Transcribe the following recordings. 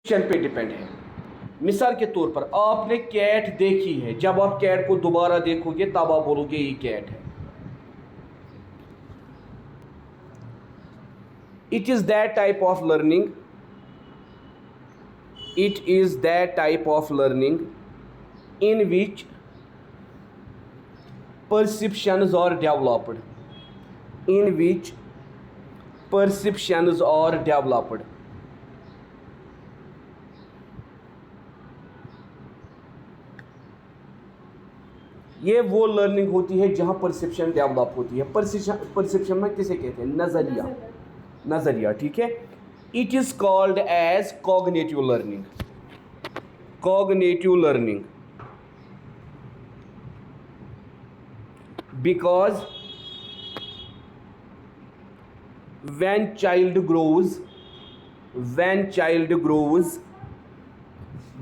पे डिपेंड है। मिसाल के तौर पर आपने कैट देखी है, जब आप कैट को दोबारा देखोगे तब आप बोलोगे ये कैट है। It is that type of learning, it is that type of learning in which perceptions are developed, in which perceptions are developed। ये वो लर्निंग होती है जहाँ परसेप्शन डेवलप होती है। परसेप्शन में किसे कहते हैं? नज़रिया, नज़रिया, ठीक है। It is called as cognitive learning, cognitive learning, because when child grows,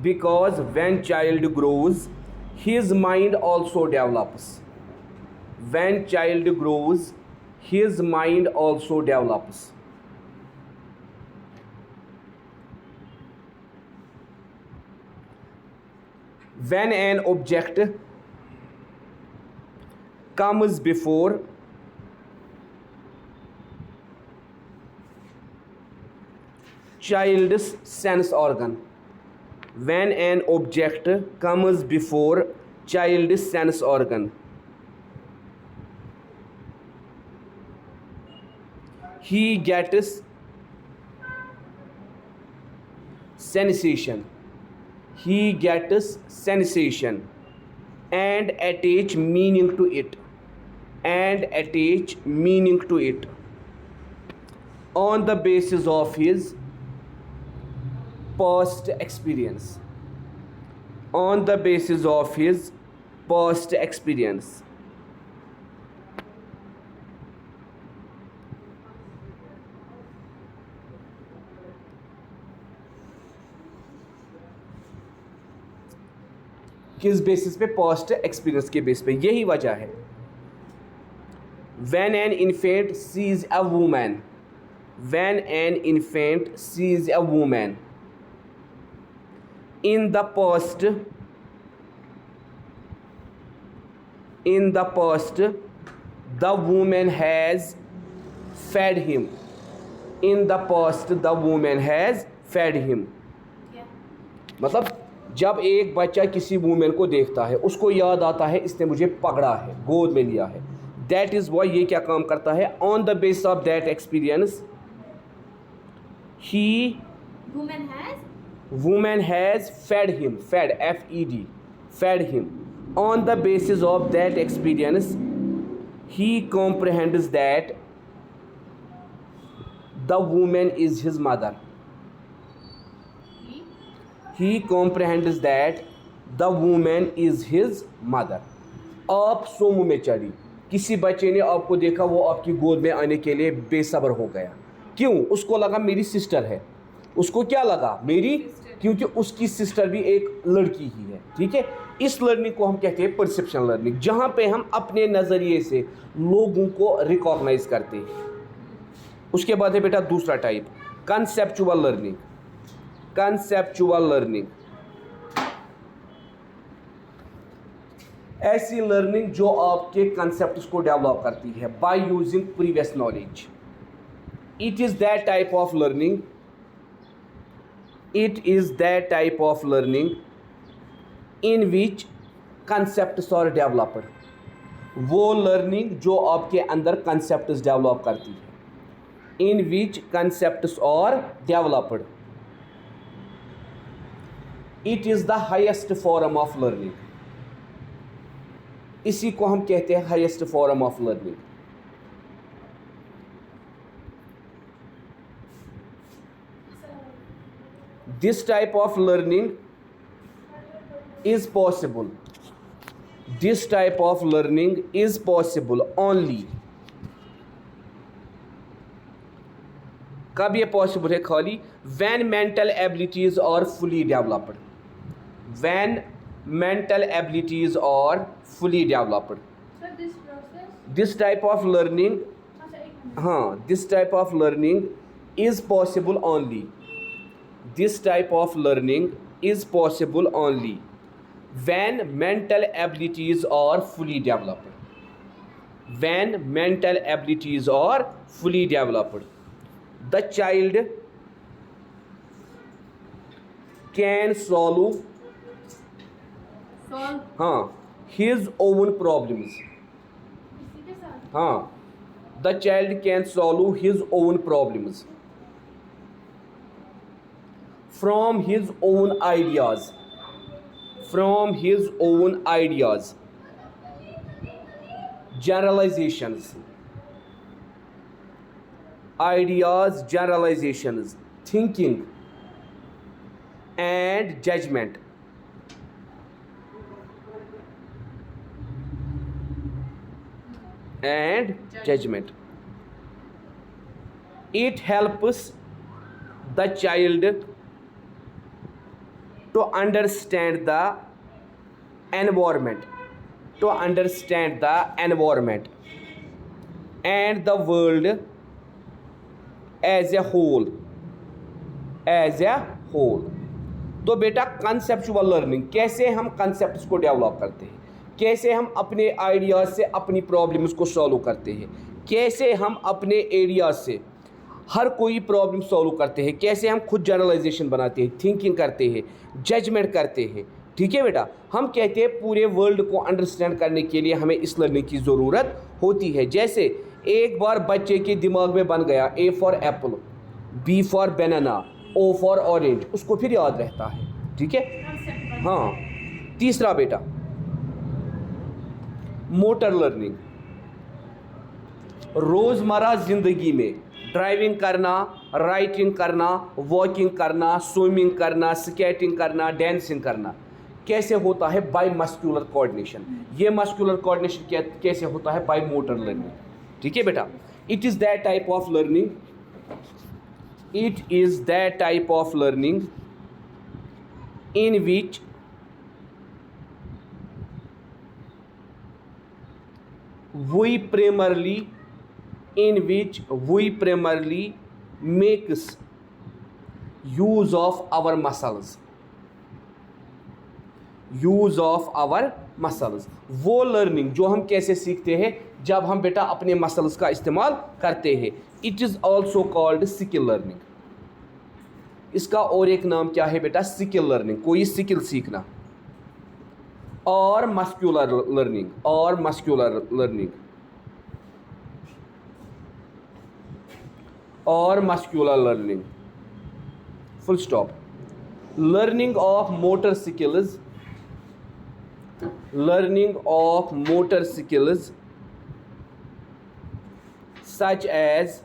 because when child grows his mind also develops, when child grows his mind also develops। when an object comes before child's sense organ, when an object comes before child's sense organ, he gets sensation, he gets sensation and attach meaning to it, and attach meaning to it on the basis of his past experience, on the basis of his past experience। किस basis पे? Past experience के base पे। यही वजह है when an infant sees a woman, when an infant sees a woman in the past, in the past the woman has fed him, in the past the woman has fed him। मतलब जब एक बच्चा किसी women को देखता है उसको याद आता है इसने मुझे पकड़ा है, गोद में लिया है। दैट इज़ वाई ये क्या काम करता है? On the base of that experience he woman has fed him, fed FED, fed him. On the basis of that experience he comprehends that the woman is his mother, he comprehends that the woman is his mother। आप सोमो में चढ़ी, किसी बच्चे ने आपको देखा, वो आपकी गोद में आने के लिए बेसब्र हो गया। क्यों? उसको लगा मेरी सिस्टर है। उसको क्या लगा? मेरी, क्योंकि उसकी सिस्टर भी एक लड़की ही है, ठीक है। इस लर्निंग को हम कहते हैं परसेप्शन लर्निंग, जहाँ पे हम अपने नज़रिए से लोगों को रिकॉग्नाइज करते हैं। उसके बाद है बेटा दूसरा type, conceptual learning. Conceptual learning ऐसी लर्निंग जो आपके कंसेप्ट्स को डेवलप करती है by using previous knowledge. It is that type of learning, it is that type of learning in which concepts are developed. वो लर्निंग जो आपके अंदर कंसेप्ट्स डेवलप करती है, in which concepts are developed. It is the highest form of learning, इसी को हम कहते हैं highest form of learning. This type of learning is possible, this type of learning is possible only, कब ये possible है? खाली when mental abilities are fully developed, when mental abilities are fully developed। So this process, this type of learning, this type of learning is possible only this type of learning is possible only when mental abilities are fully developed. When mental abilities are fully developed, the child can solve हाँ his own problems. हाँ, the child can solve his own problems from his own ideas. From his own ideas, generalizations, thinking and judgment. It helps the child to understand the environment, and the world as a whole. तो बेटा conceptual learning, कैसे हम concepts को develop करते हैं, कैसे हम अपने आइडियाज़ से अपनी प्रॉब्लम्स को सॉल्व करते हैं, कैसे हम अपने एरियाज से हर कोई प्रॉब्लम सॉल्व करते हैं, कैसे हम खुद जनरलाइजेशन बनाते हैं, थिंकिंग करते हैं, जजमेंट करते हैं। ठीक है बेटा, हम कहते हैं पूरे वर्ल्ड को अंडरस्टैंड करने के लिए हमें इस लर्निंग की ज़रूरत होती है। जैसे एक बार बच्चे के दिमाग में बन गया A for apple, B for banana, O for orange, उसको फिर याद रहता है। ठीक है। हाँ, तीसरा बेटा मोटर लर्निंग। रोज़मर्रा ज़िंदगी में ड्राइविंग करना, राइटिंग करना, वॉकिंग करना, स्विमिंग करना, स्केटिंग करना, डांसिंग करना कैसे होता है? By muscular coordination. ये मस्कुलर कोऑर्डिनेशन कैसे होता है? By motor learning. ठीक है बेटा, it is that type of learning, in which we primarily makes use of our muscles. वो लर्निंग जो हम कैसे सीखते हैं? जब हम बेटा अपने मसल्स का इस्तेमाल करते हैं। It is also called skill learning. इसका और एक नाम क्या है बेटा? स्किल लर्निंग, कोई स्किल सीखना। और muscular learning, full stop. Learning of motor skills such as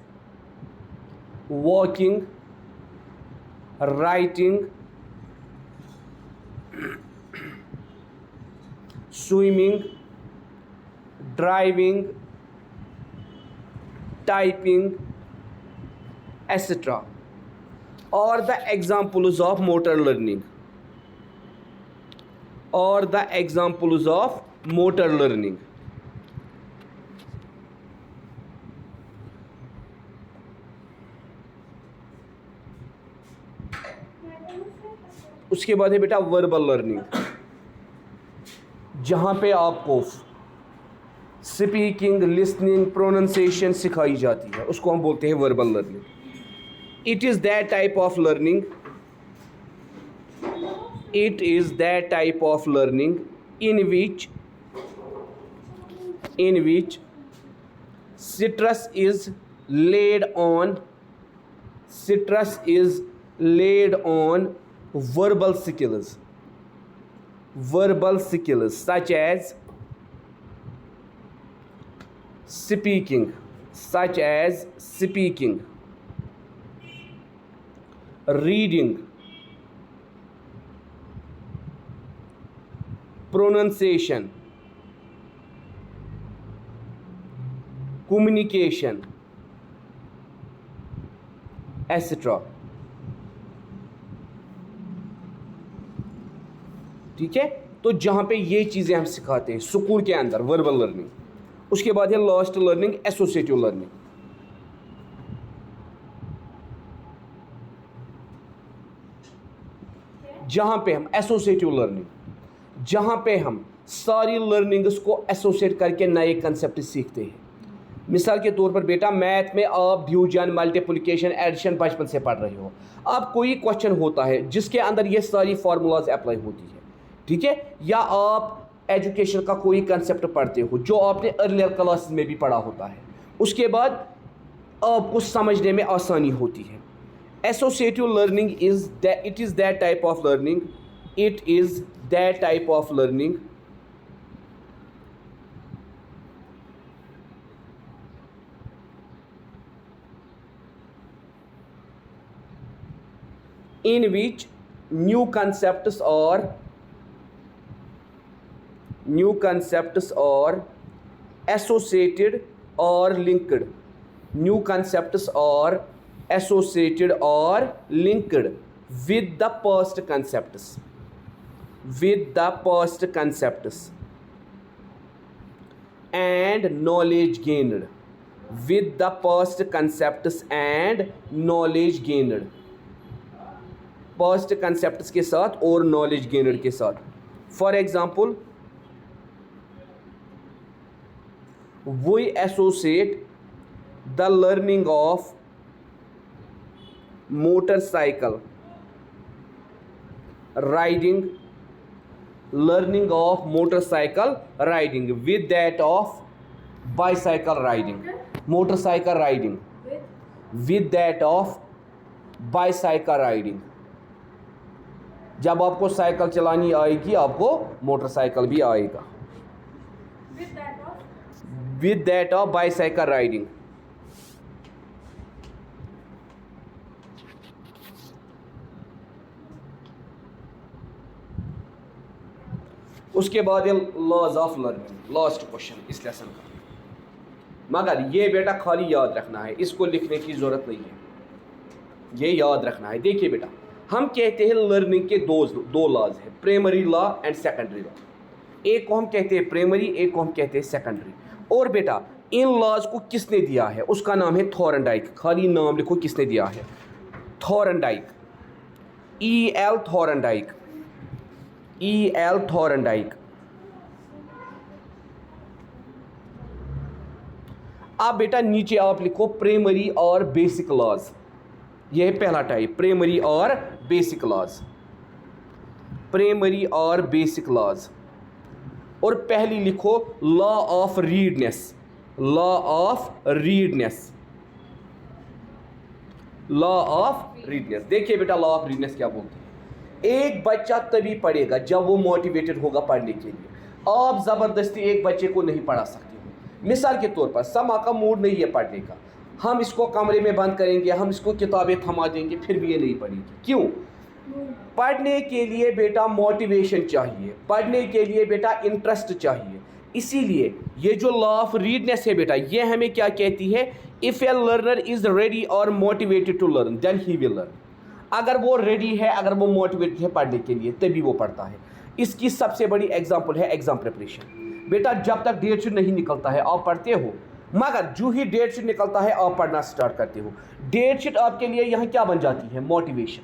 walking, writing, swimming, driving, typing, etc. are the examples of motor learning. उसके बाद है बेटा वर्बल लर्निंग, जहाँ पे आपको स्पीकिंग, लिसनिंग, प्रोनाउंसिएशन सिखाई जाती है, उसको हम बोलते हैं verbal learning. It is that type of learning in which stress is laid on verbal skills such as speaking, reading, pronunciation, communication, etc. ठीक है, तो जहाँ पे ये चीज़ें हम सिखाते हैं स्कूल के अंदर, वर्बल लर्निंग। उसके बाद है लास्ट लर्निंग, एसोसिएटिव लर्निंग। जहाँ पे हम एसोसिएटिव लर्निंग, जहाँ पे हम सारी लर्निंग्स को एसोसिएट करके नए कंसेप्ट सीखते हैं। मिसाल के तौर पर बेटा मैथ में आप डिवीजन, मल्टीप्लिकेशन, एडिशन बचपन से पढ़ रहे हो। अब कोई क्वेश्चन होता है जिसके अंदर ये सारी फार्मूलाज अप्लाई होती है, ठीक है, या आप एजुकेशन का कोई कंसेप्ट पढ़ते हो जो आपने अर्लियर क्लासेस में भी पढ़ा होता है, उसके बाद आपको समझने में आसानी होती है। Associative learning is that type of learning, it is that type of learning in which new concepts are associated or linked. New concepts are associated or linked with the past concepts, and knowledge gained, with the past concepts and knowledge gained, past concepts के साथ और knowledge gainer के साथ। For example, we associate the learning of motorcycle riding, with that of bicycle riding, motorcycle riding with that of bicycle riding. जब आपको cycle चलानी आएगी आपको मोटरसाइकिल भी आएगा। With that of bicycle riding. उसके बाद ये laws of learning, last question इस लेसन का। मगर ये बेटा खाली याद रखना है, इसको लिखने की ज़रूरत नहीं है, ये याद रखना है। देखिए बेटा, हम कहते हैं लर्निंग के दो लॉज हैं, primary law and secondary law. एक को हम कहते हैं प्राइमरी, एक को हम कहते हैं सेकेंडरी। और बेटा इन लॉज को किसने दिया है, उसका नाम है थॉर्नडाइक। खाली नाम लिखो किसने दिया है, Thorndike, E.L. Thorndike, E.L. Thorndike. अब बेटा नीचे आप लिखो प्राइमरी और बेसिक लॉज। यह है पहला टाइप, प्राइमरी और बेसिक लॉज, प्राइमरी और बेसिक लॉज। और पहली लिखो law of readiness, law of readiness, law of readiness. देखिए बेटा लॉ ऑफ रीडनेस क्या बोलते हैं। एक बच्चा तभी पढ़ेगा जब वो मोटिवेटेड होगा पढ़ने के लिए। आप ज़बरदस्ती एक बच्चे को नहीं पढ़ा सकते हो। मिसाल के तौर पर समा का मूड नहीं है पढ़ने का, हम इसको कमरे में बंद करेंगे, हम इसको किताबें थमा देंगे, फिर भी ये नहीं पढ़ेगी। क्यों? पढ़ने के लिए बेटा मोटिवेशन चाहिए, पढ़ने के लिए बेटा इंटरेस्ट चाहिए। इसीलिए ये जो लॉ ऑफ रीडनेस है बेटा, ये हमें क्या कहती है, if a learner is ready और motivated to learn then he will learn. अगर वो रेडी है, अगर वो मोटिवेटेड है पढ़ने के लिए, तभी वो पढ़ता है। इसकी सबसे बड़ी एग्जाम्पल है एग्जाम प्रिपरेशन। बेटा जब तक डेट शीट नहीं निकलता है आप पढ़ते हो, मगर जो ही डेट शीट निकलता है आप पढ़ना स्टार्ट करते हो। डेट शीट आपके लिए यहाँ क्या बन जाती है, मोटिवेशन।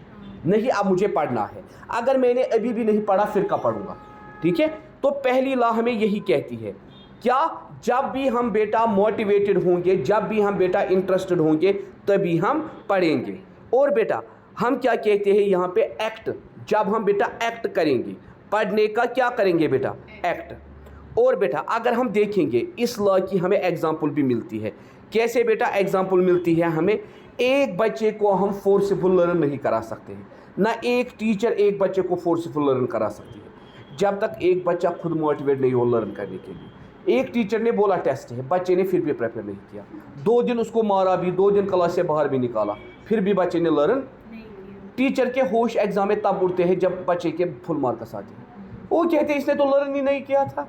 नहीं अब मुझे पढ़ना है, अगर मैंने अभी भी नहीं पढ़ा फिर कब पढ़ूंगा। ठीक है, तो पहली लॉ हमें यही कहती है, क्या, जब भी हम बेटा मोटिवेटेड होंगे, जब भी हम बेटा इंटरेस्टेड होंगे, तभी हम पढ़ेंगे। और बेटा हम क्या कहते हैं यहाँ पे, एक्ट। जब हम बेटा एक्ट करेंगे, पढ़ने का क्या करेंगे बेटा, एक्ट। और बेटा अगर हम देखेंगे इस लॉ की हमें एग्जाम्पल भी मिलती है। कैसे बेटा एग्जाम्पल मिलती है हमें, एक बच्चे को हम फोर्सफुल लर्न नहीं करा सकते हैं, ना एक टीचर एक बच्चे को फोर्सफुल लर्न करा सकती है जब तक एक बच्चा खुद मोटिवेट नहीं हो लर्न करने के लिए। एक टीचर ने बोला टेस्ट है, बच्चे ने फिर भी प्रेफर नहीं किया, 2 दिन उसको मारा भी, 2 दिन क्लास से बाहर भी निकाला, फिर भी बच्चे ने लर्न। टीचर के होश एग्जाम में तब उड़ते हैं जब बच्चे के फुल मार्क्स आते हैं। वो कहते हैं इसने तो लर्न ही नहीं किया था,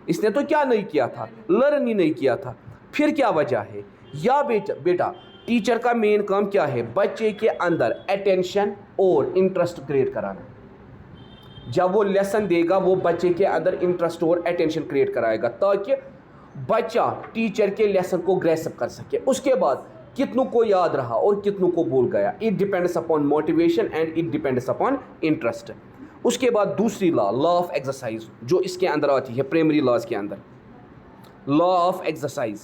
इसने तो क्या नहीं किया था, लर्न ही नहीं किया था। फिर क्या वजह है, या बेटा टीचर का मेन काम क्या है, बच्चे के अंदर अटेंशन और इंटरेस्ट क्रिएट कराना। जब वो लेसन देगा वो बच्चे के अंदर इंटरेस्ट और अटेंशन क्रिएट कराएगा ताकि बच्चा टीचर के लेसन को ग्रेसअप कर सके। उसके बाद कितनों को याद रहा और कितनों को भूल गया। It depends upon motivation and it depends upon interest. उसके बाद दूसरी लॉ ऑफ एक्सरसाइज जो इसके अंदर आती है प्राइमरी लॉज के अंदर, लॉ ऑफ एक्सरसाइज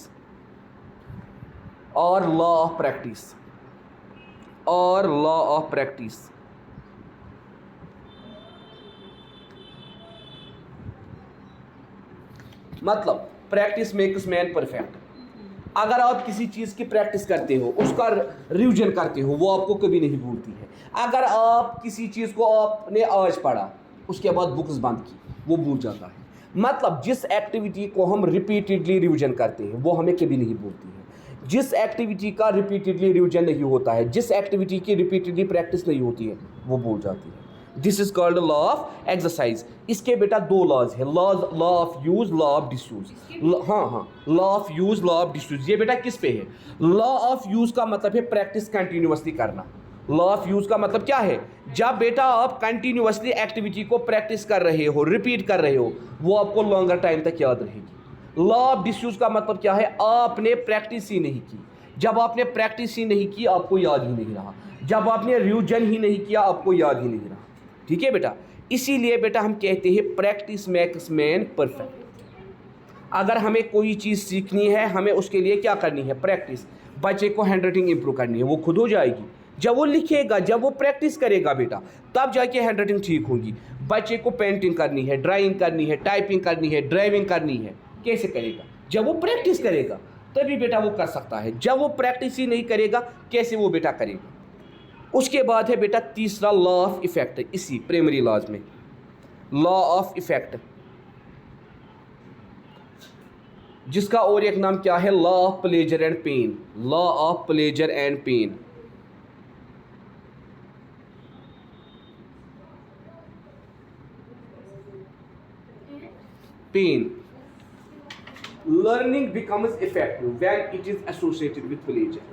और लॉ ऑफ प्रैक्टिस और लॉ ऑफ प्रैक्टिस। मतलब प्रैक्टिस मेक्स मैन परफेक्ट। अगर आप किसी चीज़ की प्रैक्टिस करते हो, उसका रिवीजन करते हो, वो आपको कभी नहीं भूलती है। अगर आप किसी चीज़ को आपने आज पढ़ा, उसके बाद बुक्स बंद की, वो भूल जाता है। मतलब जिस एक्टिविटी को हम रिपीटेडली रिवीजन करते हैं वो हमें कभी नहीं भूलती है। जिस एक्टिविटी का रिपीटेडली रिवीजन नहीं होता है, जिस एक्टिविटी की रिपीटेडली प्रैक्टिस नहीं होती है, वो भूल जाती है। This is called law of exercise. इसके बेटा दो लॉज है, law of use, law of disuse. हाँ, law of use, law of disuse. ये बेटा किस पे है? लॉ ऑफ यूज का मतलब है प्रैक्टिस कंटिन्यूअसली करना। लॉ ऑफ यूज का मतलब क्या है? जब बेटा आप कंटिन्यूअसली एक्टिविटी को प्रैक्टिस कर रहे हो, रिपीट कर रहे हो, वो आपको लॉन्गर टाइम तक याद रहेगी। लॉ ऑफ डिसयूज का मतलब क्या है? आपने प्रैक्टिस ही नहीं की। जब आपने प्रैक्टिस ही नहीं की, आपको याद ही नहीं रहा। जब आपने रिवीजन ही नहीं किया, आपको याद ही नहीं रहा। ठीक है बेटा, इसीलिए बेटा हम कहते हैं प्रैक्टिस मेक्स मैन परफेक्ट। अगर हमें कोई चीज़ सीखनी है, हमें उसके लिए क्या करनी है? प्रैक्टिस। बच्चे को हैंड राइटिंग इंप्रूव करनी है, वो खुद हो जाएगी। जब वो लिखेगा, जब वो प्रैक्टिस करेगा बेटा, तब जाके हैंड राइटिंग ठीक होगी। बच्चे को पेंटिंग करनी है, ड्राइंग करनी है, टाइपिंग करनी है, ड्राइविंग करनी है, कैसे करेगा? जब वो प्रैक्टिस करेगा तभी बेटा वो कर सकता है। जब वो प्रैक्टिस ही नहीं करेगा, कैसे वो बेटा करेगा? उसके बाद है बेटा तीसरा लॉ ऑफ इफेक्ट। इसी प्राइमरी लॉज में लॉ ऑफ इफेक्ट, जिसका और एक नाम क्या है? Law of pleasure and pain. Law of pleasure and pain. Pain. Learning becomes effective when it is associated with pleasure,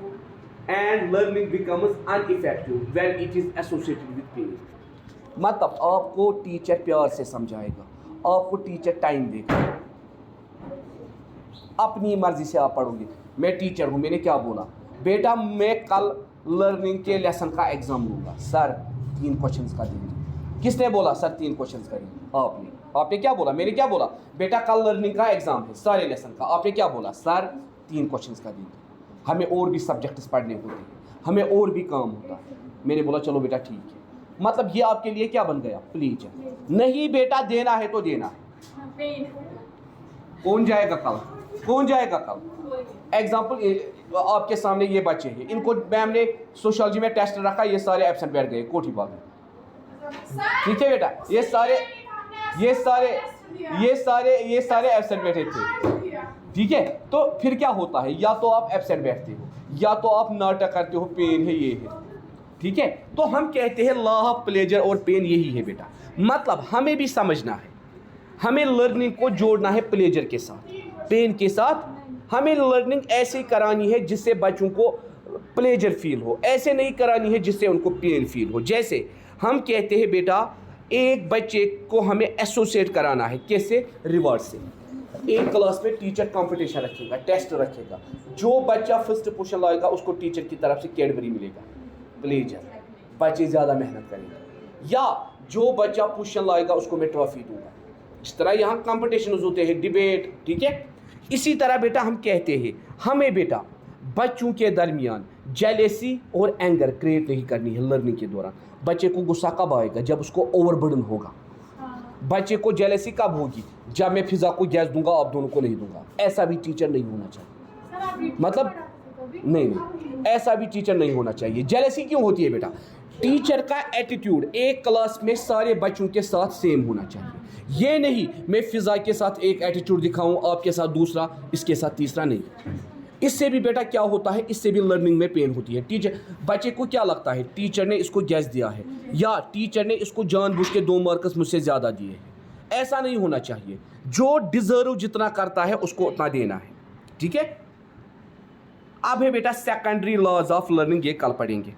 and learning becomes ineffective when it is associated with pain. मतलब आपको teacher प्यार से समझाएगा, आपको teacher time देगा, अपनी मर्जी से आप पढ़ोगे। मैं टीचर हूँ, मैंने क्या बोला? बेटा मैं कल लर्निंग के लेसन का एग्जाम लूँगा, सर 3 क्वेश्चंस का देंगे। किसने बोला सर 3 क्वेश्चंस करेंगे? आपने क्या बोला? मैंने क्या बोला? बेटा कल लर्निंग का एग्जाम है, सारे लेसन का। आपने क्या बोला? सर 3 क्वेश्चंस का देंगे, हमें और भी सब्जेक्ट्स पढ़ने होते हैं, हमें और भी काम होता है। मैंने बोला चलो बेटा ठीक है। मतलब ये आपके लिए क्या बन गया? प्लीज। नहीं बेटा, देना है तो देना है। कौन जाएगा कल? कौन जाएगा कल? एग्जाम्पल आपके सामने ये बच्चे हैं, इनको मैम ने सोशियोलॉजी में टेस्ट रखा, ये सारे एब्सेंट बैठ गए कोठी बाग में। ठीक है बेटा, ये सारे एब्सेंट बैठे थे। ठीक है, तो फिर क्या होता है? या तो आप एब्सेंट बैठते हो, या तो आप नाटक करते हो, पेन है, ये है। ठीक है, तो हम कहते हैं लॉ ऑफ प्लेजर और पेन यही है बेटा। मतलब हमें भी समझना है, हमें लर्निंग को जोड़ना है प्लेजर के साथ, पेन के साथ। हमें लर्निंग ऐसे करानी है जिससे बच्चों को प्लेजर फील हो, ऐसे नहीं करानी है जिससे उनको पेन फील हो। जैसे हम कहते हैं बेटा, एक बच्चे को हमें एसोसिएट कराना है, कैसे? रिवॉर्ड से। एक क्लास में टीचर कंपटीशन रखेगा, टेस्ट रखेगा, जो बच्चा फर्स्ट पोजीशन लाएगा उसको टीचर की तरफ से कैडबरी मिलेगा, प्लेजर। बच्चे ज़्यादा मेहनत करेंगे। या जो बच्चा पोजीशन लाएगा उसको मैं ट्रॉफी दूंगा। इस तरह यहाँ कंपटीशन होते हैं, डिबेट। ठीक है, इसी तरह बेटा हम कहते हैं हमें बेटा बच्चों के दरमियान जेलेसी और एंगर क्रिएट नहीं करनी है लर्निंग के दौरान। बच्चे को गुस्सा कब आएगा? जब उसको ओवरबर्डन होगा। बच्चे को जेलेसी कब होगी? जब मैं फिजा को गैस दूंगा, आप दोनों को नहीं दूंगा। ऐसा भी टीचर नहीं होना चाहिए। मतलब नहीं, ऐसा भी टीचर नहीं होना चाहिए। जेलेसी क्यों होती है बेटा? टीचर का एटीट्यूड एक क्लास में सारे बच्चों के साथ सेम होना चाहिए। ये नहीं मैं फिजा के साथ एक एटीट्यूड दिखाऊं, आपके साथ दूसरा, इसके साथ तीसरा नहीं। इससे भी बेटा क्या होता है? इससे भी लर्निंग में पेन होती है। टीचर, बच्चे को क्या लगता है टीचर ने इसको गैस दिया है, या टीचर ने इसको जानबूझ के 2 मार्क्स मुझसे ज़्यादा दिए हैं। ऐसा नहीं होना चाहिए। जो डिजर्व जितना करता है उसको उतना देना है। ठीक है, अब है बेटा सेकेंडरी लॉज ऑफ लर्निंग, ये कल पढ़ेंगे।